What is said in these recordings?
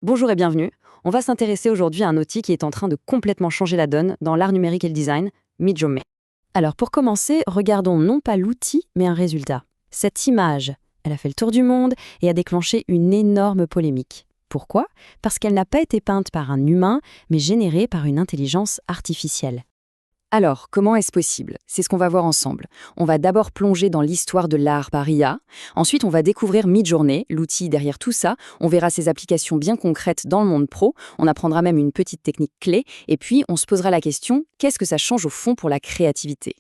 Bonjour et bienvenue. On va s'intéresser aujourd'hui à un outil qui est en train de complètement changer la donne dans l'art numérique et le design, Midjourney. Alors pour commencer, regardons non pas l'outil, mais un résultat. Cette image, elle a fait le tour du monde et a déclenché une énorme polémique. Pourquoi? Parce qu'elle n'a pas été peinte par un humain, mais générée par une intelligence artificielle. Alors, comment est-ce possible? C'est ce qu'on va voir ensemble. On va d'abord plonger dans l'histoire de l'art par IA. Ensuite, on va découvrir Midjourney, l'outil derrière tout ça. On verra ses applications bien concrètes dans le monde pro. On apprendra même une petite technique clé. Et puis, on se posera la question, qu'est-ce que ça change au fond pour la créativité?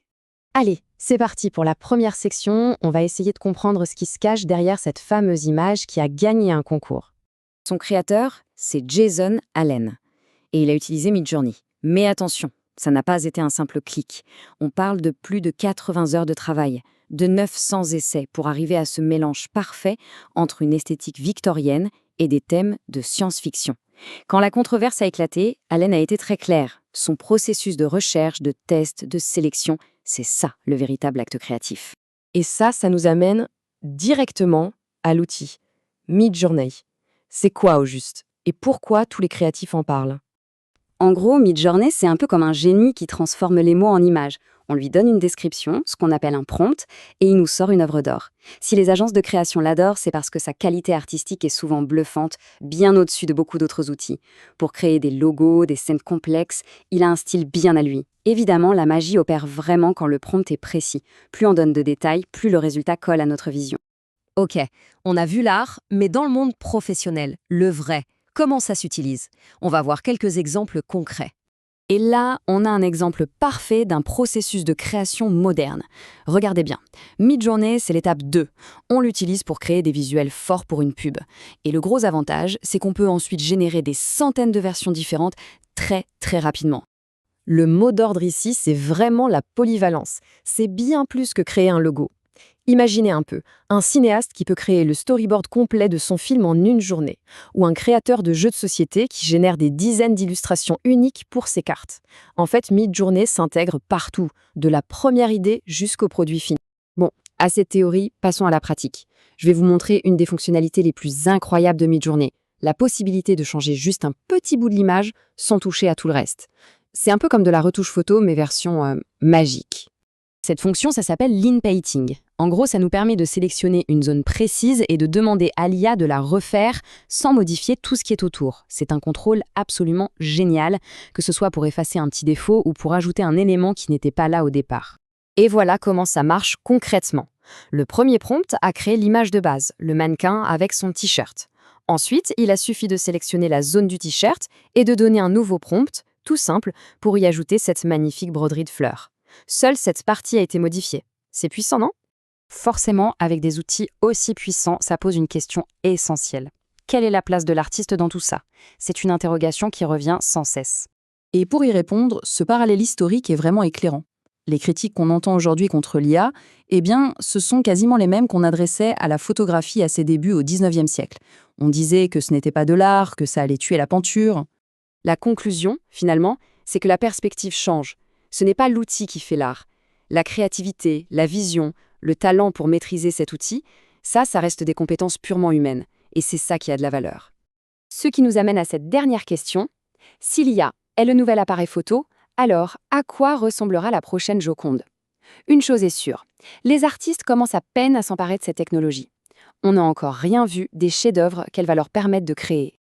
Allez, c'est parti pour la première section. On va essayer de comprendre ce qui se cache derrière cette fameuse image qui a gagné un concours. Son créateur, c'est Jason Allen. Et il a utilisé Midjourney. Mais attention, ça n'a pas été un simple clic. On parle de plus de 80 heures de travail, de 900 essais pour arriver à ce mélange parfait entre une esthétique victorienne et des thèmes de science-fiction. Quand la controverse a éclaté, Allen a été très clair. Son processus de recherche, de test, de sélection, c'est ça le véritable acte créatif. Et ça nous amène directement à l'outil Midjourney. C'est quoi au juste? Et pourquoi tous les créatifs en parlent? En gros, Midjourney, c'est un peu comme un génie qui transforme les mots en images. On lui donne une description, ce qu'on appelle un prompt, et il nous sort une œuvre d'or. Si les agences de création l'adorent, c'est parce que sa qualité artistique est souvent bluffante, bien au-dessus de beaucoup d'autres outils. Pour créer des logos, des scènes complexes, il a un style bien à lui. Évidemment, la magie opère vraiment quand le prompt est précis. Plus on donne de détails, plus le résultat colle à notre vision. Ok, on a vu l'art, mais dans le monde professionnel, le vrai, comment ça s'utilise? On va voir quelques exemples concrets. Et là, on a un exemple parfait d'un processus de création moderne. Regardez bien. Midjourney, c'est l'étape 2. On l'utilise pour créer des visuels forts pour une pub. Et le gros avantage, c'est qu'on peut ensuite générer des centaines de versions différentes très rapidement. Le mot d'ordre ici, c'est vraiment la polyvalence. C'est bien plus que créer un logo. Imaginez un peu, un cinéaste qui peut créer le storyboard complet de son film en une journée, ou un créateur de jeux de société qui génère des dizaines d'illustrations uniques pour ses cartes. En fait, Midjourney s'intègre partout, de la première idée jusqu'au produit fini. Bon, à cette théorie, passons à la pratique. Je vais vous montrer une des fonctionnalités les plus incroyables de Midjourney, la possibilité de changer juste un petit bout de l'image sans toucher à tout le reste. C'est un peu comme de la retouche photo, mais version magique. Cette fonction, ça s'appelle l'in-painting. En gros, ça nous permet de sélectionner une zone précise et de demander à l'IA de la refaire sans modifier tout ce qui est autour. C'est un contrôle absolument génial, que ce soit pour effacer un petit défaut ou pour ajouter un élément qui n'était pas là au départ. Et voilà comment ça marche concrètement. Le premier prompt a créé l'image de base, le mannequin avec son t-shirt. Ensuite, il a suffi de sélectionner la zone du t-shirt et de donner un nouveau prompt, tout simple, pour y ajouter cette magnifique broderie de fleurs. Seule cette partie a été modifiée. C'est puissant, non? Forcément, avec des outils aussi puissants, ça pose une question essentielle. Quelle est la place de l'artiste dans tout ça? C'est une interrogation qui revient sans cesse. Et pour y répondre, ce parallèle historique est vraiment éclairant. Les critiques qu'on entend aujourd'hui contre l'IA, eh bien, ce sont quasiment les mêmes qu'on adressait à la photographie à ses débuts au XIXe siècle. On disait que ce n'était pas de l'art, que ça allait tuer la peinture. La conclusion, finalement, c'est que la perspective change. Ce n'est pas l'outil qui fait l'art. La créativité, la vision, le talent pour maîtriser cet outil, ça reste des compétences purement humaines. Et c'est ça qui a de la valeur. Ce qui nous amène à cette dernière question. Si l'IA est le nouvel appareil photo, alors à quoi ressemblera la prochaine Joconde? Une chose est sûre, les artistes commencent à peine à s'emparer de cette technologie. On n'a encore rien vu des chefs-d'œuvre qu'elle va leur permettre de créer.